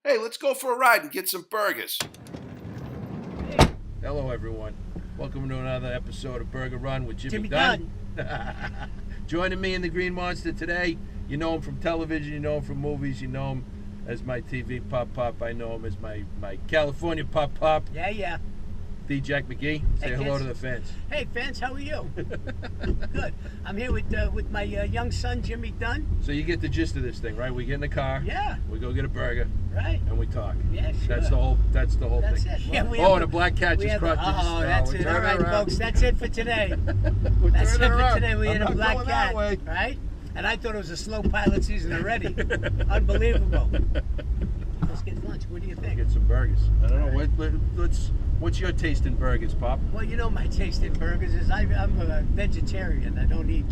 Hey, let's go for a ride and get some burgers. Hello, everyone. Welcome to another episode of Burger Run with Jimmy Dunn. Joining me in the Green Monstah today, you know him from television, you know him from movies, you know him as my TV pop. I know him as my California pop. Yeah. The Jack McGee. Say Hey, hello kids. to the fans. Hey, fans, how are you? Good. I'm here with my young son, Jimmy Dunn. So you get the gist of this thing, right? We get in the car. Yeah. We go get a burger. Right. And we talk. Yeah, sure. That's the whole That's thing. it. Yeah, And a black cat just crossed. That's it. All right, folks. That's it for today. That's it for today. We had a black cat. Right? And I thought it was a slow pilot season already. Unbelievable. Let's get lunch. What do you think? Get some burgers. I don't know. What's your taste in burgers, Pop? Well, you know my taste in burgers is I'm a vegetarian. I don't eat,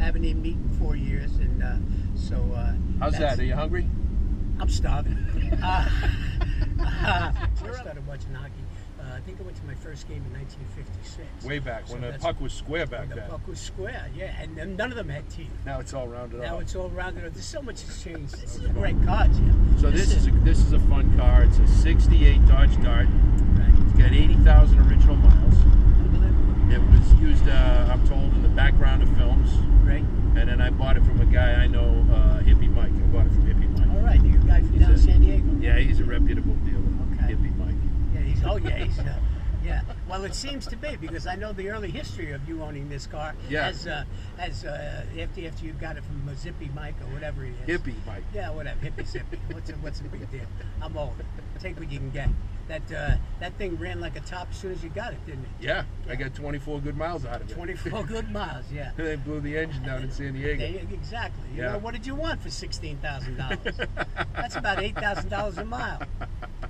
haven't eaten meat in 4 years, and How's that? Are you hungry? I'm starving. I started watching hockey. I think I went to my first game in 1956. Way back, when the puck was square back then. The puck was square, yeah, and none of them had teeth. Now it's all rounded Now off. it's all rounded up. There's so much has changed. This is a great car, Jim. So this is a fun car. It's a '68 Dodge Dart. Right. It's got 80,000 original miles. Unbelievable. It was used, I'm told, in the background of films. Right. And then I bought it from a guy I know, Hippie Mike. I bought it from Hippie Mike. All right, you guy from down San Diego. Yeah, he's a reputable dealer. Okay. Hippie Mike. Yeah, he's yeah. Well, it seems to be, because I know the early history of you owning this car. Yeah. After you got it from Zippy Mike or whatever he is. Hippie Mike. Yeah, whatever. Hippie Zippy. What's the big deal? I'm old. Take what you can get. That thing ran like a top as soon as you got it, didn't it? Yeah, I got 24 good miles out of it. 24 good miles, yeah. They blew the engine down in San Diego. Exactly. You Yeah. know, what did you want for $16,000? That's about $8,000 a mile.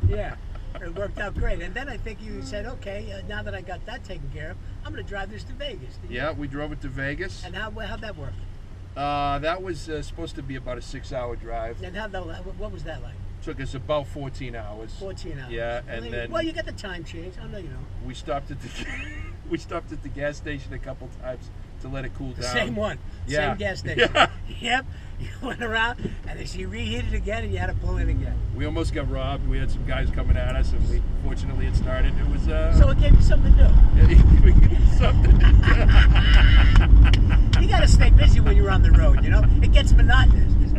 Yeah. It worked out great. And then I think you said, okay, now that I got that taken care of, I'm going to drive this to Vegas. Yeah, we drove it to Vegas. And how'd that work? That was supposed to be about a 6-hour drive. And what was that like? Took us about 14 hours. 14 hours. Yeah, and then well, you got the time change. I know you know. we stopped at the gas station a couple times to let it cool down. The same one. Yeah. Same gas station. Yeah. Yep. You went around, and then she reheated again, and you had to pull in again. We almost got robbed. We had some guys coming at us, and fortunately it started. It was So it gave you something to do. we gave something. You got to stay busy when you're on the road, you know? It gets monotonous. She says,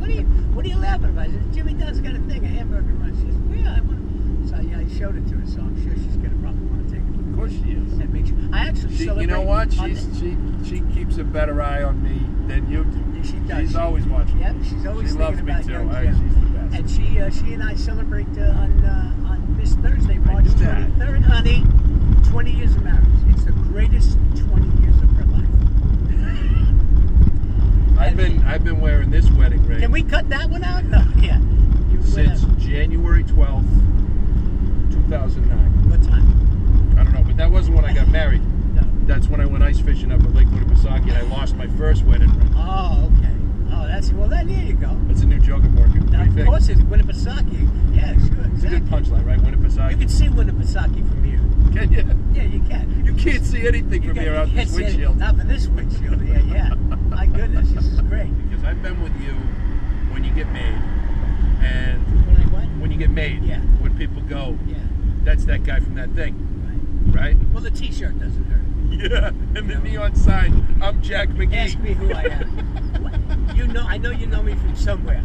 what are you laughing about? She says, Jimmy Dunn's got a thing, a hamburger run. She says, yeah, I want to. So I showed it to her, so I'm sure she's going to probably want to take it. Of course she is. And make sure. I actually celebrate. You know what? She keeps a better eye on me than you do. She does. She's always watching. Yep, she's always She thinking loves me about too. young Jim. She's the best. And she and I celebrate on this Thursday, March knew that. 23rd, honey. 20 years of marriage. It's the greatest 20 years of her life. I've been wearing this wedding ring. Can we cut that one out? No, yeah. Since January 12th, 2009. What time? I don't know, but that wasn't when I got married. No. That's when I went ice fishing up at Lake Winnipesaukee and I lost my first wedding ring. Oh, okay. Oh, then there you go. That's a new joke I'm working. Now, of course, it's Winnipesaukee. Yeah, sure, It's a good exactly. punchline, right? Winnipesaukee. You can see Winnipesaukee from here. Can you? Yeah, you can. You can't see anything from here out You this can't see it. windshield. Not from this windshield. Yeah. My goodness, this is great. Because I've been with you when you get made, and When I what? when you get made, Yeah. when people go, Yeah. that's that guy from that thing, Right. right? Well, the T-shirt doesn't hurt. Yeah, and the neon sign, I'm Jack McGee. Ask me who I am. I know you know me from somewhere.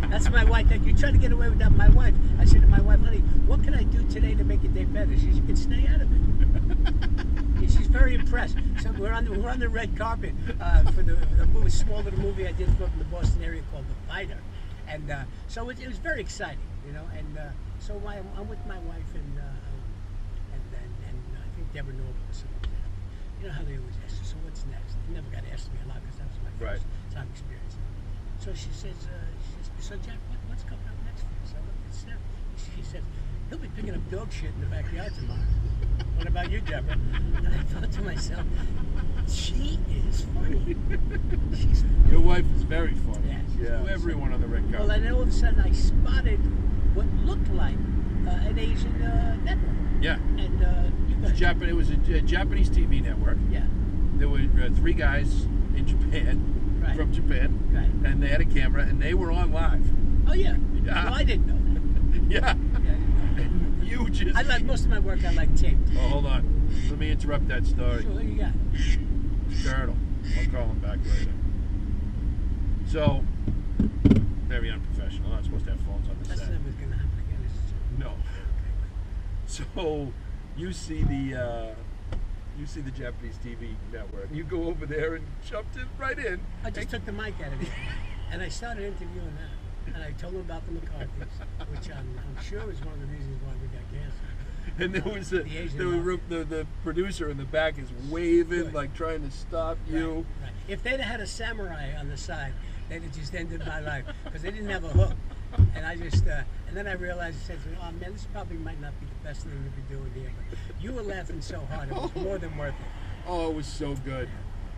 That's my wife. You try to get away with that. My wife. I said to my wife, honey, what can I do today to make your day better? She said, you can stay out of it. She's very impressed. So we're on the red carpet for the movie, small little movie I did from the Boston area called The Fighter, and so it was very exciting, you know. And so I'm with my wife and I think Deborah Noble or something. You know how they always ask you, so what's next? They never got asked me a lot because that was my first time experience. So she says, so Jack, what's coming up next for you? So I looked at Steph. She said, he'll be picking up dog shit in the backyard tomorrow. What about you, Deborah? And I thought to myself, she is funny. She's funny. Your wife is very funny. Yeah, Yeah, everyone on the red carpet. Well, and then all of a sudden I spotted what looked like an Asian network. Yeah. And you guys. It was a Japanese TV network. Yeah. There were 3 guys in Japan, from Japan, Right. and they had a camera, and they were on live. Oh, yeah. Yeah. Well, I didn't know that. Yeah. Yeah. You just. I like most of my work. I like taped. Oh, hold on. Let me interrupt that story. Sure, what you got? Turtle. I'll call him back later. So, very unprofessional. Not supposed to have phones on the That's set. never gonna happen again. Is it? No. So, you see the Japanese TV network. You go over there and jumped it right in. I just took the mic out of it, and I started interviewing that. And I told them about the McCarthys, which I'm sure is one of the reasons why we got canceled. And there was the producer in the back is waving, Good. like trying to stop you. Right. If they'd have had a samurai on the side, they'd have just ended my life because they didn't have a hook. And I just, and then I realized, I said, oh man, this probably might not be the best thing to be doing here. But you were laughing so hard, it was more than worth it. Oh, it was so good.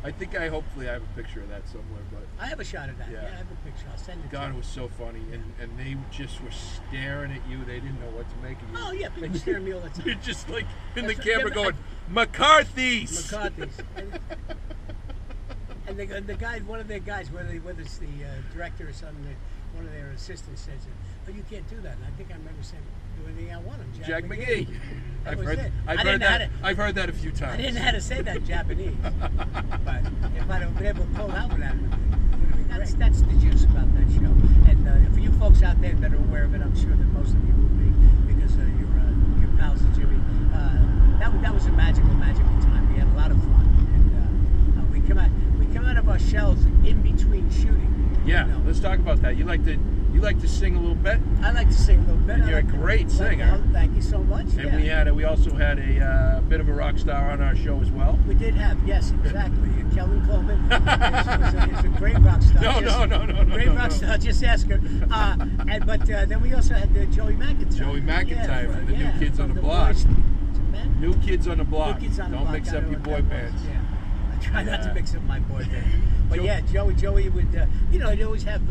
Hopefully I have a picture of that somewhere, but I have a shot of that. Yeah. Yeah, I have a picture. I'll send it God, to it you. was so funny, and they just were staring at you. They didn't know what to make of you. Oh yeah, people stare at me all the You're time. just like in That's the right. camera Yeah, going, McCarthys. McCarthys. And the guy, one of their guys, whether it's the director or something, one of their assistants says, "Oh, you can't do that." And I think I remember saying, "Do anything I want him." Jack McGee. That was I've it. I've heard that a few times. I didn't know how to say that in Japanese. But if I'd have been able to pull out with that, it would have been great. That's the juice about that show. And for you folks out there that are aware of it, I'm sure that most of you will be, because your pals with Jimmy. That was a magical time. We had a lot of fun, and we come out of our shells in between shooting. Yeah, You know. let's talk about that. You like to sing a little bit, I like to sing a little bit. and I you're a like to- great singer. Well, thank you so much. And Yeah. we also had a bit of a rock star on our show as well. We did have, yes, exactly. Kelvin Coleman is a great rock star. No. Great rock star. Just ask her. But then we also had Joey McIntyre. Joey McIntyre from the New Kids on from the Block. Boys to Men. New Kids on the Block. New Kids on the Don't Block. mix I up know your what boy that bands. was, Yeah. I try not to Yeah. mix up my boy band. But Joe- yeah, Joey would, he'd always have,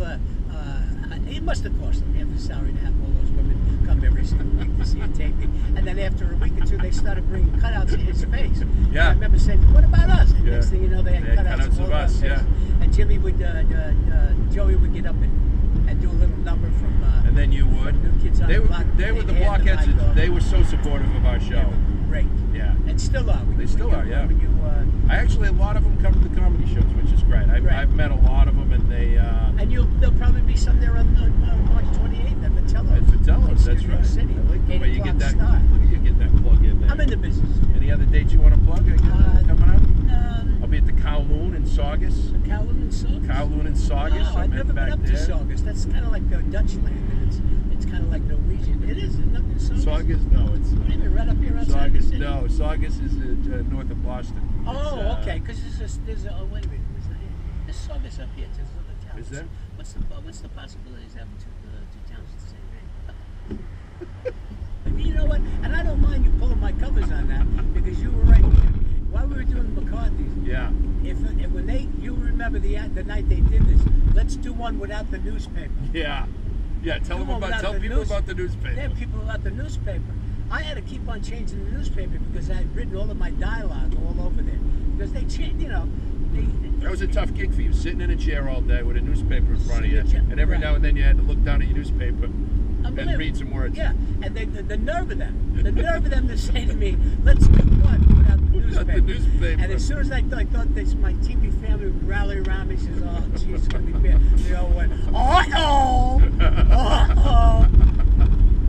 it must have cost him half the salary to have all those women come every single week to see a taping. And then after a week or two, they started bringing cutouts of his face. Yeah. I remember saying, what about us? And Yeah. next thing you know, they had cutouts of all our us, faces. yeah. And Jimmy would, Joey would get up and do a little number from, And then you would. New Kids on They the were Block. they were the They had the blockheads. mic off. They were so supportive of our They show. were great. Yeah. And still are. They still are, yeah. When you, A lot of them come to the comedy shows, which is great. Right. I've met a lot of them, and they. and there'll probably be some there on March 28th at Vitello's. At Vitello's, that's Studio right. City. I like the 8 way you get o'clock that. start. Look at you get that plug in there. I'm in the business. Any other dates you want to plug? Coming up? I'll be at the Kowloon in Saugus. Kowloon and Saugus? Kowloon in Saugus. Oh, I'm I've never heading been back up there. to Saugus. That's kind of like the Dutch land, and it's kind of like Norwegian. It is, isn't it? Saugus? Saugus? No, it's. What do you mean, right up here outside the Saugus? city? No, Saugus is north of Boston. Oh, It's, okay. Because there's a, oh, wait a minute. There's Saugus up here. There's other towns. Is there? What's the possibilities of having two towns with the same name? You know what? And I don't mind you pulling my covers on that because you were right. While we were doing the McCarthys, Yeah. if when you remember the night they did this, let's do one without the newspaper. Yeah. Yeah. Tell Do them one about. without Tell the people news- about the newspaper. Tell people about the newspaper. I had to keep on changing the newspaper because I had written all of my dialogue all over there because they changed. That was a tough gig for you, sitting in a chair all day with a newspaper in front of you, Sitting in a chair, and every right. now and then you had to look down at your newspaper and Unbelievable. read some words. Yeah, and the nerve of them to say to me, let's do one without the Without newspaper. the newspaper. And as soon as I thought this, my TV family would rally around me. She says, oh, geez, it's going to be bad. They all went, oh.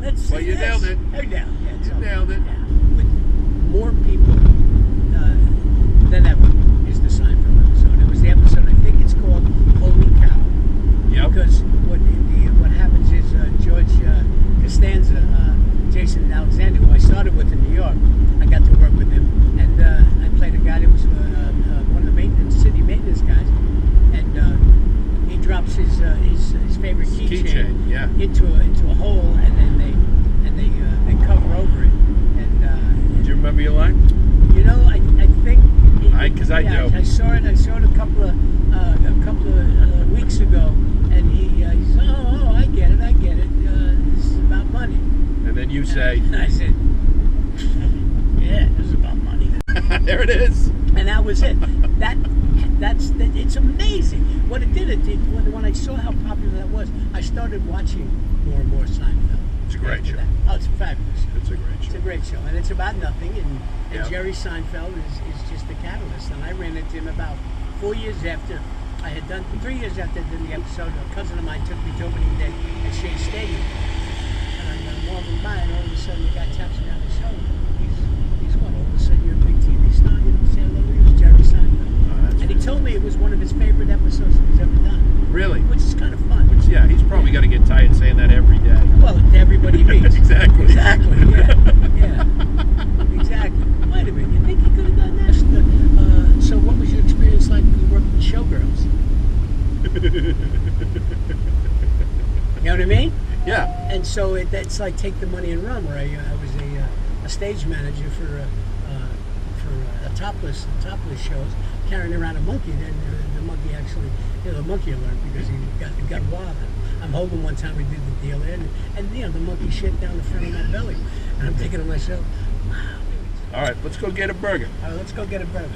Let's Well, you nailed it. Oh, yeah, it's You over. nailed it. Yeah. With more people than ever is the Seinfeld episode. It was the episode, I think it's called Holy Cow. Yep. Because what happens is George Costanza, Jason Alexander, who I started with in New York, I got to work with him, and I played a guy that was one of the city maintenance guys, and he drops his favorite keychain yeah. into a hole, and then they cover over it. And Do you remember your line? I think Because I do. I saw it a couple of weeks ago, and he said, oh, I get it. This is about money. And then you say, And I said, yeah, this is about money. there it is. And that was it. It's amazing what it did. When I saw how popular that was, I started watching more and more Seinfeld. It's a great after show. that. Oh, it's a fabulous show. It's a great It's show. a great show, and it's about nothing. And Yep. Jerry Seinfeld is just the catalyst. And I ran into him about 4 years after I had done, 3 years after I did the episode. A cousin of mine took me to opening day at Shea Stadium, and I'm walking by, and all of a sudden the guy taps me on the shoulder. He's what? All of a sudden you're a big TV star. You know, say hello to you. It's Jerry Seinfeld. And he told me it was one of his favorite episodes he's ever done, Really? which is kind of fun. Yeah, he's probably got to get tired saying that every day. Well, to everybody he meets. Exactly. Exactly, yeah. Exactly. Wait a minute, you think he could have done that? So what was your experience like when you worked with Showgirls? You know what I mean? Yeah. And so it's like Take the Money and Run, where I was a stage manager for topless shows, carrying around a monkey. Then the monkey actually, the monkey alert, because he got wild. I'm holding one time we did the deal there, and the monkey shit down the front of my belly, and I'm thinking to myself, wow. All right, let's go get a burger. All right, let's go get a burger.